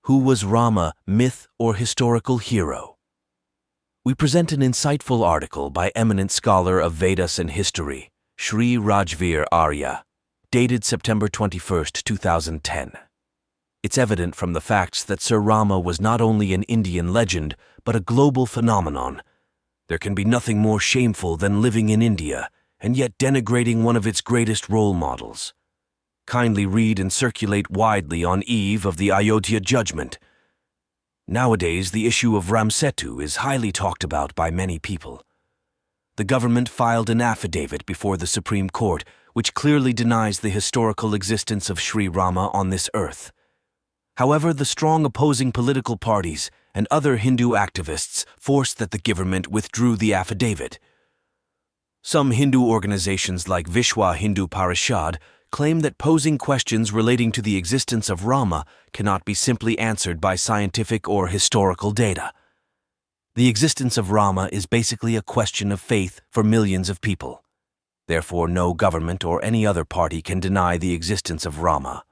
Who was Rama, myth or historical hero? We present an insightful article by eminent scholar of Vedas and history, Sri Rajveer Arya, dated September 21, 2010. It's evident from the facts that Sir Rama was not only an Indian legend, but a global phenomenon. There can be nothing more shameful than living in India and yet denigrating one of its greatest role models. Kindly read and circulate widely on eve of the Ayodhya judgment. Nowadays, the issue of Ram Setu is highly talked about by many people. The government filed an affidavit before the Supreme Court which clearly denies the historical existence of Sri Rama on this earth. However, the strong opposing political parties and other Hindu activists forced that the government withdrew the affidavit. Some Hindu organizations like Vishwa Hindu Parishad claim that posing questions relating to the existence of Rama cannot be simply answered by scientific or historical data. The existence of Rama is basically a question of faith for millions of people. Therefore, no government or any other party can deny the existence of Rama.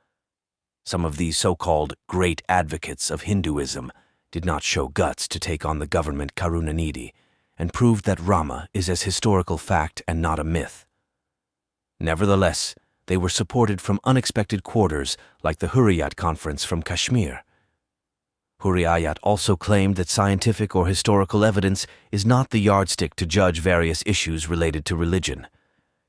Some of these so-called great advocates of Hinduism did not show guts to take on the government Karunanidhi and proved that Rama is as historical fact and not a myth. Nevertheless, they were supported from unexpected quarters like the Hurriyat conference from Kashmir. Hurriyat also claimed that scientific or historical evidence is not the yardstick to judge various issues related to religion.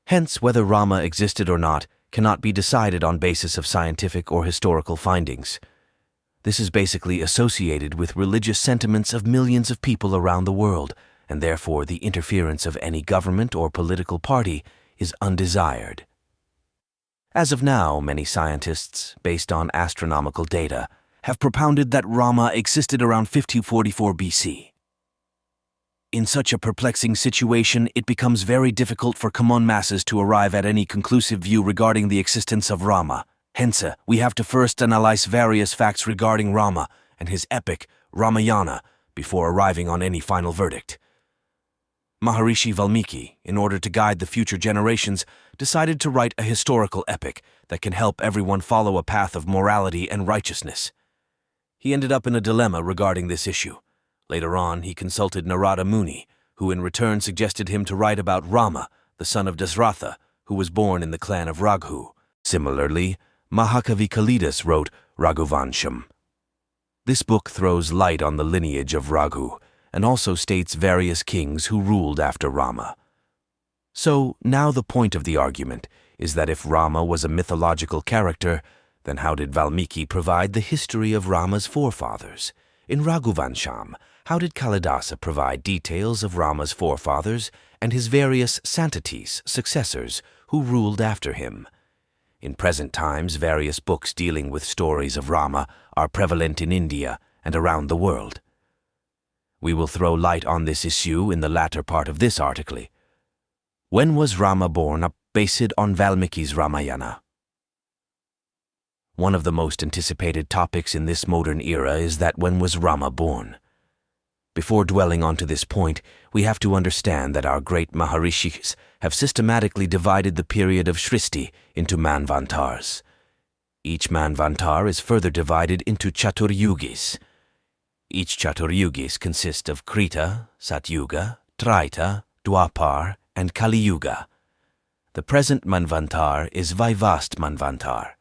Hence, whether Rama existed or not cannot be decided on basis of scientific or historical findings. This is basically associated with religious sentiments of millions of people around the world, and therefore the interference of any government or political party is undesired. As of now, many scientists, based on astronomical data, have propounded that Rama existed around 5044 BC. In such a perplexing situation, it becomes very difficult for common masses to arrive at any conclusive view regarding the existence of Rama. Hence, we have to first analyze various facts regarding Rama and his epic, Ramayana, before arriving on any final verdict. Maharishi Valmiki, in order to guide the future generations, decided to write a historical epic that can help everyone follow a path of morality and righteousness. He ended up in a dilemma regarding this issue. Later on, he consulted Narada Muni, who in return suggested him to write about Rama, the son of Dasratha, who was born in the clan of Raghu. Similarly, Mahakavi Kalidas wrote Raghuvansham. This book throws light on the lineage of Raghu, and also states various kings who ruled after Rama. So, now the point of the argument is that if Rama was a mythological character, then how did Valmiki provide the history of Rama's forefathers? In Raghuvansham, how did Kalidasa provide details of Rama's forefathers and his various santatis, successors, who ruled after him? In present times, various books dealing with stories of Rama are prevalent in India and around the world. We will throw light on this issue in the latter part of this article. When was Rama born? Based on Valmiki's Ramayana. One of the most anticipated topics in this modern era is that when was Rama born? Before dwelling onto this point, we have to understand that our great Maharishis have systematically divided the period of Shristi into Manvantars. Each Manvantar is further divided into Chaturyugis. Each Chaturyugis consists of Krita, Satyuga, Traita, Dwapar, and Kali Yuga. The present Manvantar is Vaivast Manvantar.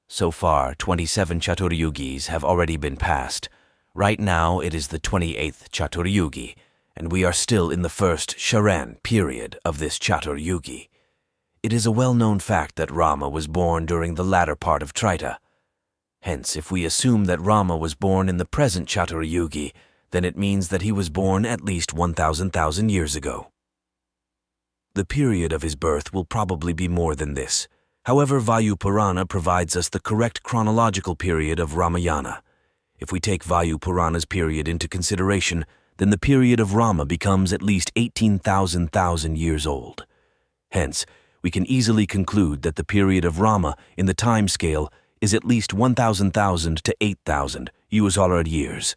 So far, 27 Chaturyugis have already been passed. Right now, it is the 28th Chaturyugi, and we are still in the first Charan period of this Chaturyugi. It is a well-known fact that Rama was born during the latter part of Traita. Hence, if we assume that Rama was born in the present Chaturyugi, then it means that he was born at least 1,000 years ago. The period of his birth will probably be more than this. However, Vayu Purana provides us the correct chronological period of Ramayana. If we take Vayu Purana's period into consideration, then the period of Rama becomes at least 18,000 years old. Hence, we can easily conclude that the period of Rama in the time scale is at least 1,000 to 8,000 years.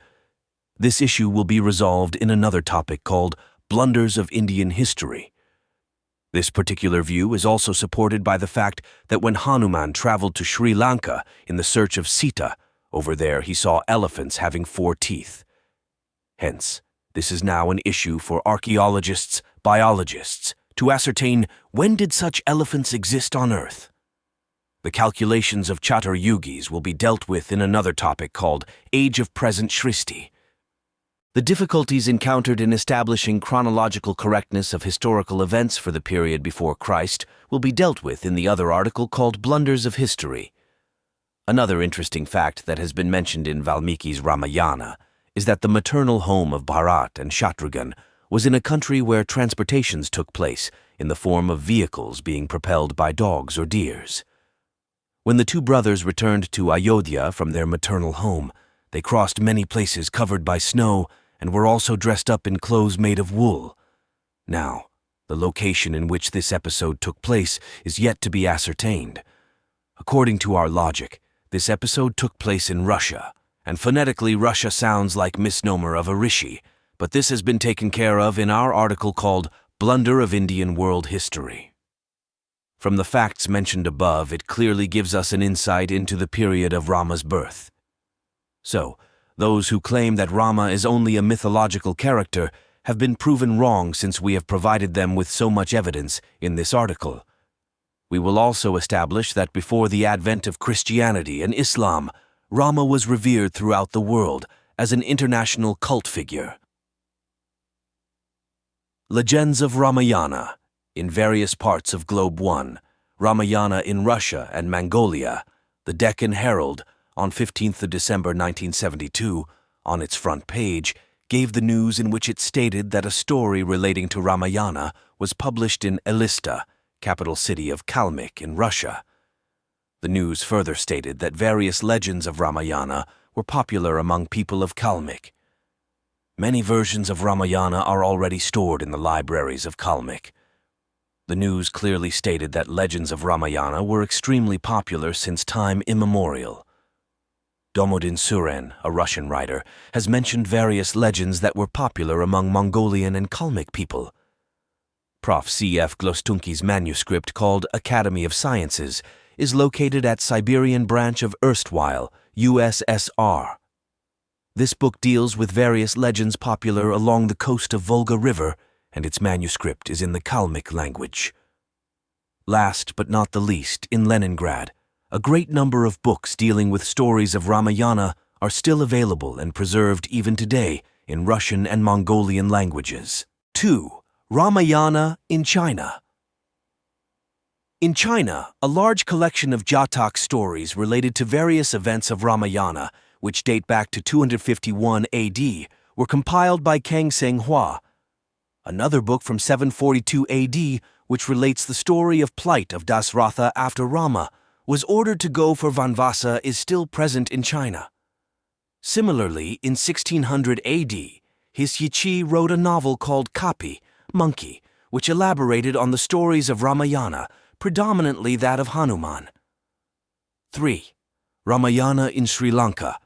This issue will be resolved in another topic called Blunders of Indian History. This particular view is also supported by the fact that when Hanuman traveled to Sri Lanka in the search of Sita, Over there he saw elephants having 4 teeth. Hence, this is now an issue for archaeologists, biologists, to ascertain when did such elephants exist on Earth. The calculations of Chatur Yugis will be dealt with in another topic called Age of Present Shristi. The difficulties encountered in establishing chronological correctness of historical events for the period before Christ will be dealt with in the other article called Blunders of History. Another interesting fact that has been mentioned in Valmiki's Ramayana is that the maternal home of Bharat and Shatrughan was in a country where transportations took place in the form of vehicles being propelled by dogs or deers. When the 2 brothers returned to Ayodhya from their maternal home, they crossed many places covered by snow and were also dressed up in clothes made of wool. Now, the location in which this episode took place is yet to be ascertained. According to our logic, this episode took place in Russia, and phonetically Russia sounds like misnomer of a rishi, but this has been taken care of in our article called Blunder of Indian World History. From the facts mentioned above, it clearly gives us an insight into the period of Rama's birth. So, those who claim that Rama is only a mythological character have been proven wrong since we have provided them with so much evidence in this article. We will also establish that before the advent of Christianity and Islam, Rama was revered throughout the world as an international cult figure. Legends of Ramayana in various parts of Globe 1, Ramayana in Russia and Mongolia, the Deccan Herald, on 15th of December 1972, on its front page, gave the news in which it stated that a story relating to Ramayana was published in Elista, capital city of Kalmyk in Russia. The news further stated that various legends of Ramayana were popular among people of Kalmyk. Many versions of Ramayana are already stored in the libraries of Kalmyk. The news clearly stated that legends of Ramayana were extremely popular since time immemorial. Domodin Suren, a Russian writer, has mentioned various legends that were popular among Mongolian and Kalmyk people. Prof. C.F. Glostunki's manuscript called Academy of Sciences is located at Siberian branch of erstwhile USSR. This book deals with various legends popular along the coast of Volga River, and its manuscript is in the Kalmyk language. Last but not the least, in Leningrad, a great number of books dealing with stories of Ramayana are still available and preserved even today in Russian and Mongolian languages. 2. Ramayana in China. In China, a large collection of Jatak stories related to various events of Ramayana, which date back to 251 AD, were compiled by Kang Senghua. Another book from 742 AD, which relates the story of plight of Dasratha after Rama, was ordered to go for Vanvasa, is still present in China. Similarly, in 1600 AD, his Yichi wrote a novel called Kapi, Monkey, which elaborated on the stories of Ramayana, predominantly that of Hanuman. 3. Ramayana in Sri Lanka.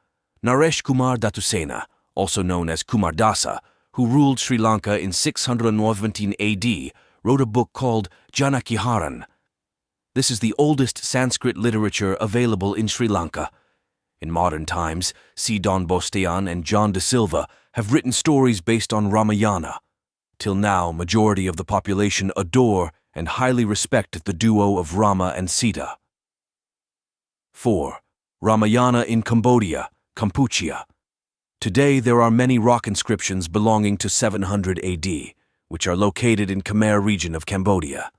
Naresh Kumar Datusena, also known as Kumardasa, who ruled Sri Lanka in 617 AD, wrote a book called Janakiharan. This is the oldest Sanskrit literature available in Sri Lanka. In modern times, C. Don Bostian and John de Silva have written stories based on Ramayana. Till now, majority of the population adore and highly respect the duo of Rama and Sita. 4. Ramayana in Cambodia, Kampuchea. Today there are many rock inscriptions belonging to 700 AD, which are located in Khmer region of Cambodia.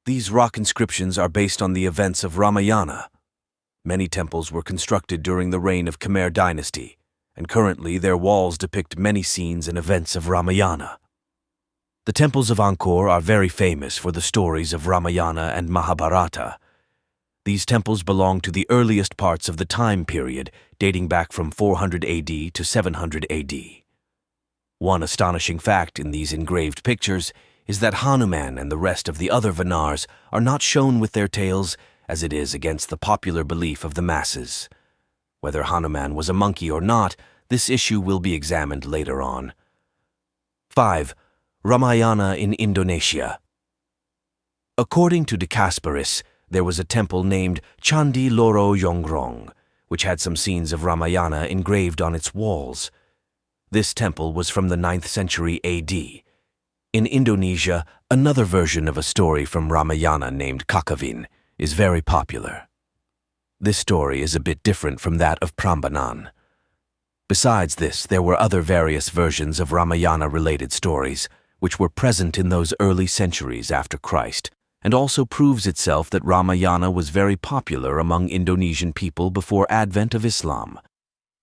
These rock inscriptions are based on the events of Ramayana. Many temples were constructed during the reign of Khmer dynasty, and currently their walls depict many scenes and events of Ramayana. The temples of Angkor are very famous for the stories of Ramayana and Mahabharata. These temples belong to the earliest parts of the time period, dating back from 400 AD to 700 AD. One astonishing fact in these engraved pictures is that Hanuman and the rest of the other Vanars are not shown with their tails, as it is against the popular belief of the masses. Whether Hanuman was a monkey or not, this issue will be examined later on. 5. Ramayana in Indonesia. According to De Casparis, there was a temple named Candi Loro Yongrong, which had some scenes of Ramayana engraved on its walls. This temple was from the 9th century AD. In Indonesia, another version of a story from Ramayana named Kakawin is very popular. This story is a bit different from that of Prambanan. Besides this, there were other various versions of Ramayana-related stories, which were present in those early centuries after Christ, and also proves itself that Ramayana was very popular among Indonesian people before advent of Islam.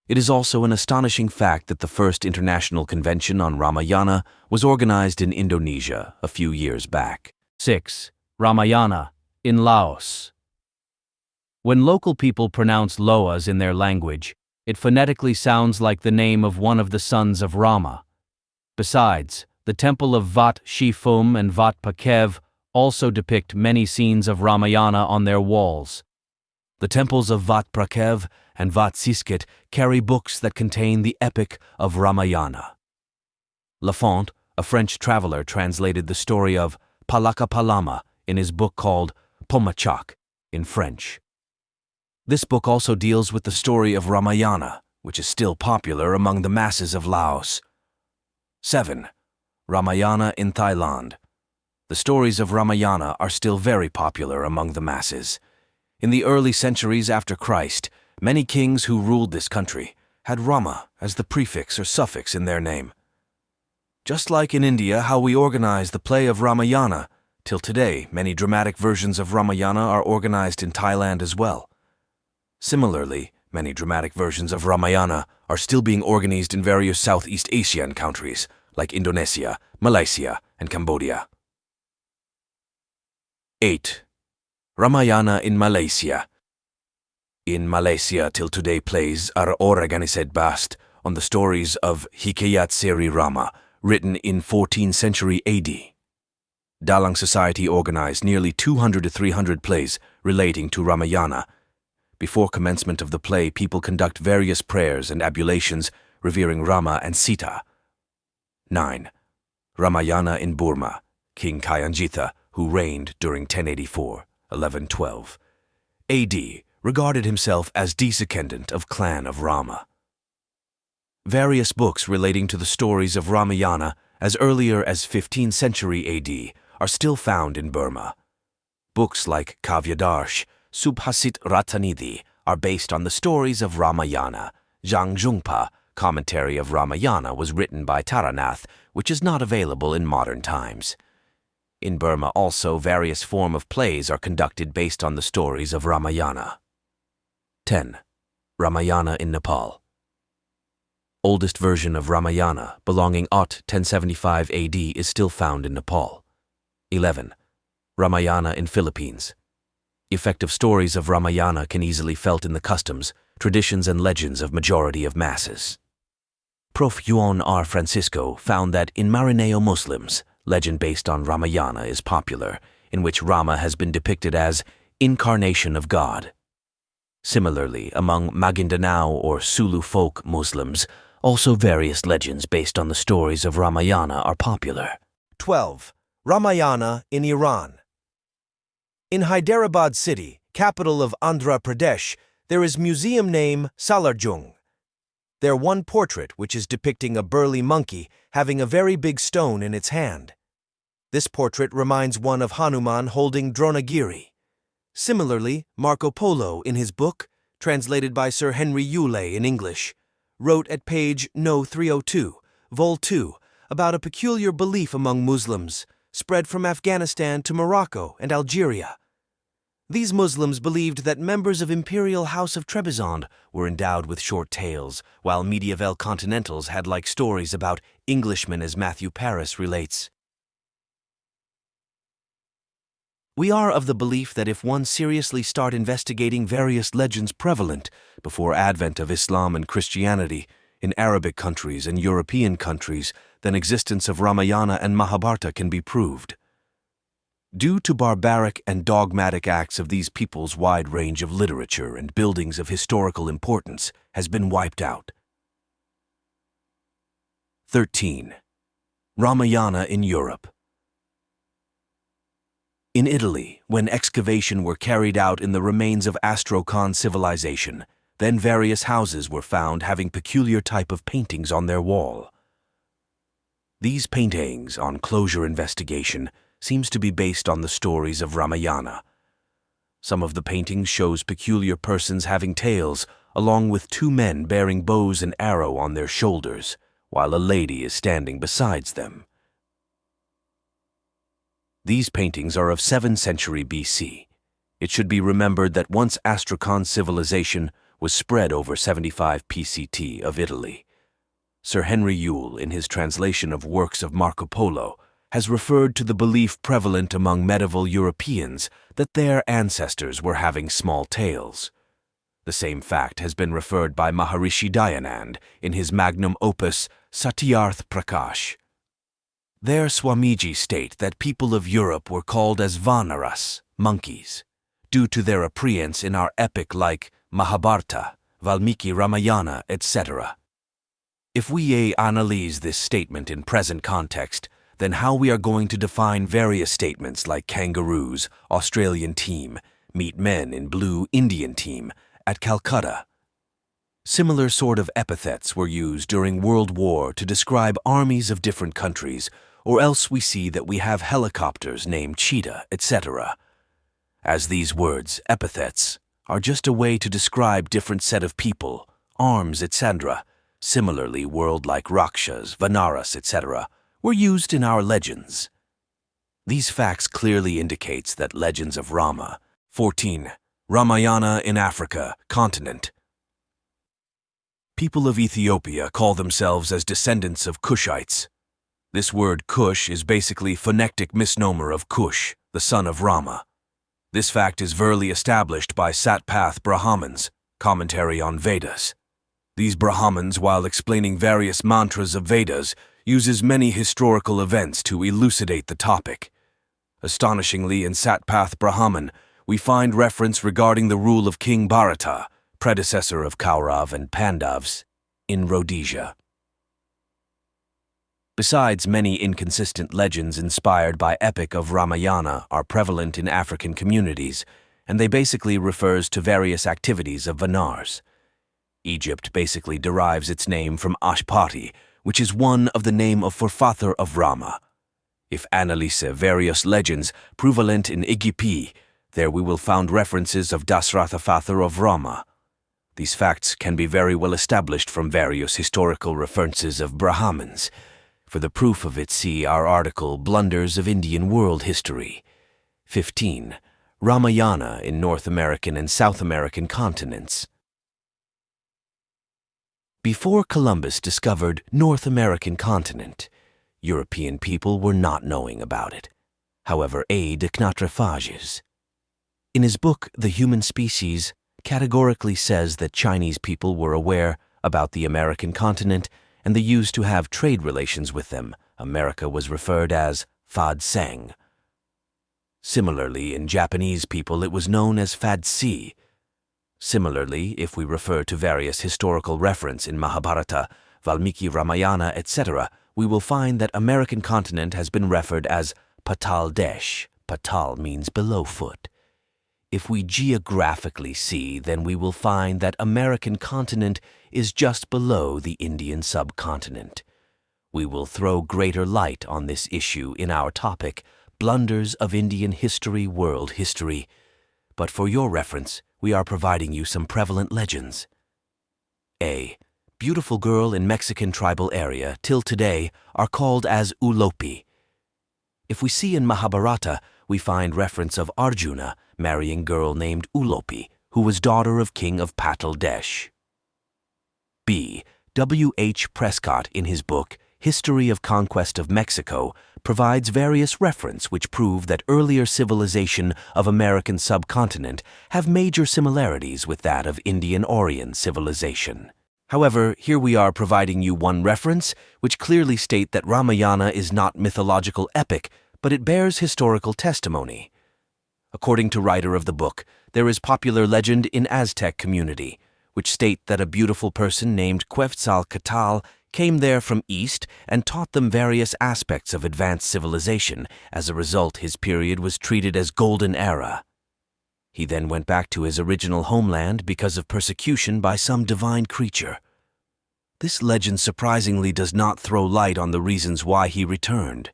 It is also an astonishing fact that the first international convention on Ramayana was organized in Indonesia a few years back. 6. Ramayana in Laos. When local people pronounce Loas in their language, it phonetically sounds like the name of one of the sons of Rama. Besides, the temple of Wat Shifum and Wat Pakev also depict many scenes of Ramayana on their walls. The temples of Wat Prakev and Wat Siskit carry books that contain the epic of Ramayana. Lafont, a French traveler, translated the story of Palakapalama in his book called Pomachak in French. This book also deals with the story of Ramayana, which is still popular among the masses of Laos. 7. Ramayana in Thailand. The stories of Ramayana are still very popular among the masses. In the early centuries after Christ, many kings who ruled this country had Rama as the prefix or suffix in their name. Just like in India how we organize the play of Ramayana, till today many dramatic versions of Ramayana are organized in Thailand as well. Similarly, many dramatic versions of Ramayana are still being organized in various Southeast Asian countries like Indonesia, Malaysia, and Cambodia. 8. Ramayana in Malaysia. In Malaysia till today plays are organized based on the stories of Hikayat Seri Rama, written in 14th century AD. Dalang Society organized nearly 200 to 300 plays relating to Ramayana. Before commencement of the play, people conduct various prayers and ablutions revering Rama and Sita. 9. Ramayana in Burma. King Khayanjitha, who reigned during 1084-1112 AD, regarded himself as descendant of clan of Rama. Various books relating to the stories of Ramayana as earlier as 15th century AD are still found in Burma. Books like Kavyadarsh, Subhasit Ratanidhi are based on the stories of Ramayana. Zhangjungpa, commentary of Ramayana, was written by Taranath, which is not available in modern times. In Burma also various forms of plays are conducted based on the stories of Ramayana. 10. Ramayana in Nepal. Oldest version of Ramayana, belonging Ot 1075 AD, is still found in Nepal. 11. Ramayana in Philippines. Effective stories of Ramayana can easily felt in the customs, traditions, and legends of majority of masses. Prof. Juan R. Francisco found that in Marineo Muslims, legend based on Ramayana is popular, in which Rama has been depicted as incarnation of God. Similarly, among Maguindanao or Sulu folk Muslims, also various legends based on the stories of Ramayana are popular. 12. Ramayana in Iran. In Hyderabad city, capital of Andhra Pradesh, there is museum name Salarjung. There one portrait which is depicting a burly monkey having a very big stone in its hand. This portrait reminds one of Hanuman holding Dronagiri. Similarly, Marco Polo in his book, translated by Sir Henry Yule in English, wrote at page No. 302, Vol. 2, about a peculiar belief among Muslims, spread from Afghanistan to Morocco and Algeria. These Muslims believed that members of Imperial House of Trebizond were endowed with short tails, while medieval continentals had like stories about Englishmen, as Matthew Paris relates. We are of the belief that if one seriously start investigating various legends prevalent before advent of Islam and Christianity in Arabic countries and European countries, then existence of Ramayana and Mahabharata can be proved. Due to barbaric and dogmatic acts of these peoples, wide range of literature and buildings of historical importance has been wiped out. 13. Ramayana in Europe. In Italy, when excavation were carried out in the remains of Astrakhan civilization, Then various houses were found having peculiar type of paintings on their wall. These paintings, on closure investigation, seems to be based on the stories of Ramayana. Some of the paintings shows peculiar persons having tails, along with two men bearing bows and arrow on their shoulders, while a lady is standing besides them. These paintings are of 7th century BC. It should be remembered that once Astrakhan civilization was spread over 75 PCT of Italy. Sir Henry Yule, in his translation of works of Marco Polo, has referred to the belief prevalent among medieval Europeans that their ancestors were having small tails. The same fact has been referred by Maharishi Dayanand in his magnum opus Satyarth Prakash. There Swamiji state that people of Europe were called as Vanaras, monkeys, due to their appearance in our epic like Mahabharata, Valmiki Ramayana, etc. If we analyze this statement in present context, then how we are going to define various statements like kangaroos, Australian team, meet men in blue, Indian team, at Calcutta. Similar sort of epithets were used during World War to describe armies of different countries, or else we see that we have helicopters named Cheetah, etc. As these words, epithets, are just a way to describe different set of people, arms, etc. Similarly, words like Rakshas, Vanaras, etc. were used in our legends. These facts clearly indicates that legends of Rama. 14. Ramayana in Africa, continent. People of Ethiopia call themselves as descendants of Kushites. This word Kush is basically phonetic misnomer of Kush, the son of Rama. This fact is verily established by Satpath Brahmins, commentary on Vedas. These Brahmins, while explaining various mantras of Vedas, uses many historical events to elucidate the topic. Astonishingly, in Satpath Brahman, we find reference regarding the rule of King Bharata, predecessor of Kaurav and Pandavs, in Rhodesia. Besides, many inconsistent legends inspired by epic of Ramayana are prevalent in African communities, and they basically refers to various activities of Vanars. Egypt basically derives its name from Ashpati, which is one of the name of forefather of Rama. If analyse various legends prevalent in Egypt, there we will find references of Dasratha father of Rama. These facts can be very well established from various historical references of Brahmins. For the proof of it, see our article Blunders of Indian World History. 15. Ramayana in North American and South American continents. Before Columbus discovered North American continent, European people were not knowing about it. However, A. de Knatrefages, in his book The Human Species, categorically says that Chinese people were aware about the American continent and they used to have trade relations with them. America was referred as Fad Seng. Similarly, in Japanese people it was known as Fad Si. Similarly, if we refer to various historical reference in Mahabharata, Valmiki Ramayana, etc., we will find that American continent has been referred as Patal Desh. Patal means below foot. If we geographically see, then we will find that American continent is just below the Indian subcontinent. We will throw greater light on this issue in our topic, Blunders of Indian History, World History. But for your reference, we are providing you some prevalent legends. A. Beautiful girl in Mexican tribal area till today are called as Ulopi. If we see in Mahabharata, we find reference of Arjuna marrying girl named Ulopi, who was daughter of king of Patal Desh. B. W. H. Prescott, in his book History of Conquest of Mexico, provides various reference which prove that earlier civilization of American subcontinent have major similarities with that of Indian Orient civilization. However, here we are providing you one reference which clearly state that Ramayana is not mythological epic, but it bears historical testimony. According to writer of the book, there is popular legend in Aztec community, which state that a beautiful person named Quetzalcoatl came there from east and taught them various aspects of advanced civilization. As a result, his period was treated as golden era. He then went back to his original homeland because of persecution by some divine creature. This legend surprisingly does not throw light on the reasons why he returned.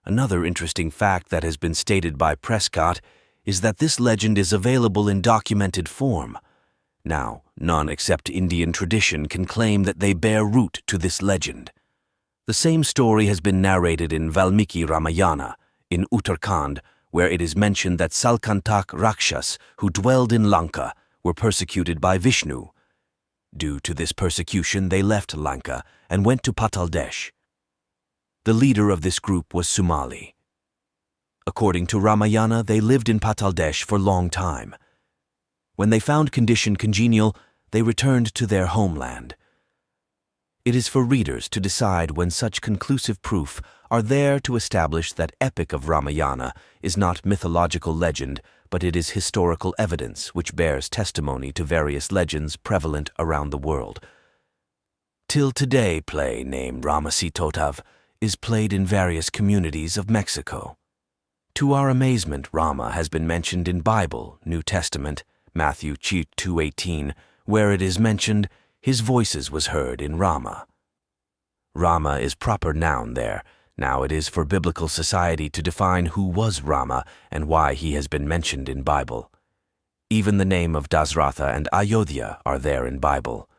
Another interesting fact that has been stated by Prescott is that this legend is available in documented form. Now, none except Indian tradition can claim that they bear root to this legend. The same story has been narrated in Valmiki Ramayana, in Uttarakhand, where it is mentioned that Salkantak Rakshas, who dwelled in Lanka, were persecuted by Vishnu. Due to this persecution, they left Lanka and went to Pataldesh. The leader of this group was Sumali. According to Ramayana, they lived in Pataldesh for a long time. When they found condition congenial, they returned to their homeland. It is for readers to decide when such conclusive proof are there to establish that epic of Ramayana is not mythological legend, but it is historical evidence which bears testimony to various legends prevalent around the world. Till today, play named Ramasitotav is played in various communities of Mexico. To our amazement, Rama has been mentioned in Bible, New Testament, Matthew 2:18, where it is mentioned, his voices was heard in Rama. Rama is proper noun there. Now it is for biblical society to define who was Rama and why he has been mentioned in Bible. Even the name of Dasratha and Ayodhya are there in Bible.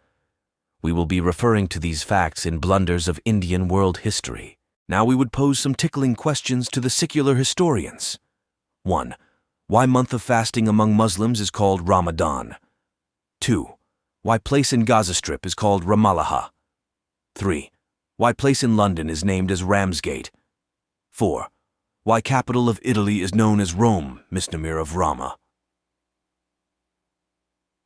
We will be referring to these facts in blunders of Indian world history. Now we would pose some tickling questions to the secular historians. 1. Why month of fasting among Muslims is called Ramadan? 2. Why place in Gaza Strip is called Ramallah? 3. Why place in London is named as Ramsgate? 4. Why capital of Italy is known as Rome, misnomer of Rama?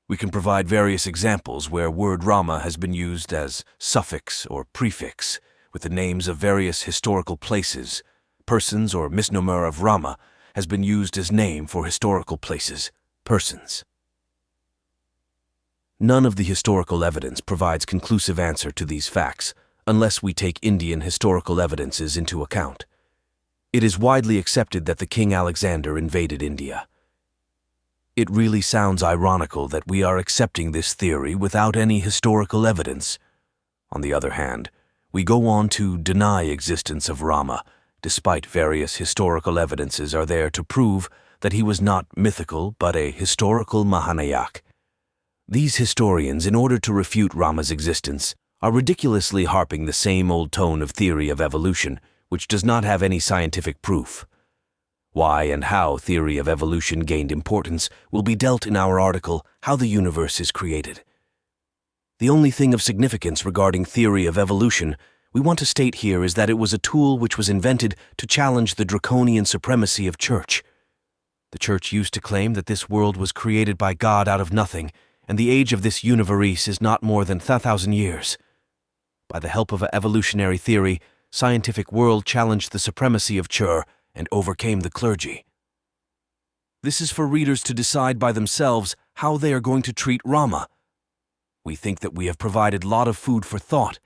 We can provide various examples where word Rama has been used as suffix or prefix with the names of various historical places. Persons or misnomer of Rama has been used as name for historical places, persons. None of the historical evidence provides conclusive answer to these facts, unless we take Indian historical evidences into account. It is widely accepted that the King Alexander invaded India. It really sounds ironical that we are accepting this theory without any historical evidence. On the other hand, we go on to deny existence of Rama, despite various historical evidences are there to prove that he was not mythical but a historical Mahanayak. These historians, in order to refute Rama's existence, are ridiculously harping the same old tone of theory of evolution, which does not have any scientific proof. Why and how theory of evolution gained importance will be dealt in our article, How the Universe is Created. The only thing of significance regarding theory of evolution we want to state here is that it was a tool which was invented to challenge the draconian supremacy of church. The church used to claim that this world was created by God out of nothing, and the age of this universe is not more than 1,000 years. By the help of an evolutionary theory, scientific world challenged the supremacy of Chur and overcame the clergy. This is for readers to decide by themselves how they are going to treat Rama. We think that we have provided a lot of food for thought.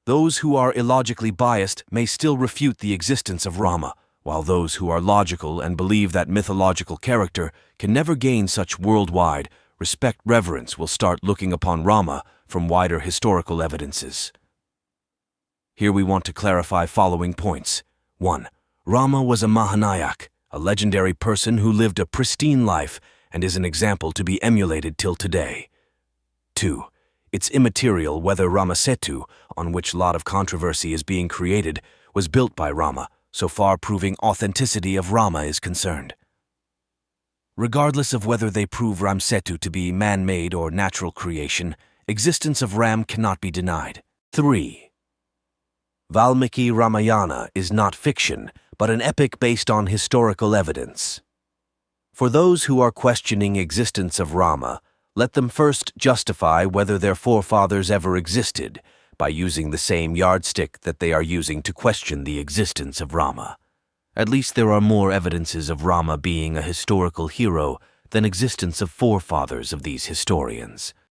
Those who are illogically biased may still refute the existence of Rama, while those who are logical and believe that mythological character can never gain such worldwide reverence will start looking upon Rama from wider historical evidences. Here we want to clarify following points. 1. Rama was a Mahanayak, a legendary person who lived a pristine life and is an example to be emulated till today. 2. It's immaterial whether Ramasetu, on which a lot of controversy is being created, was built by Rama, so far proving authenticity of Rama is concerned. Regardless of whether they prove Ramsetu to be man-made or natural creation, existence of Ram cannot be denied. 3. Valmiki Ramayana is not fiction, but an epic based on historical evidence. For those who are questioning existence of Rama, let them first justify whether their forefathers ever existed by using the same yardstick that they are using to question the existence of Rama. At least there are more evidences of Rama being a historical hero than existence of forefathers of these historians.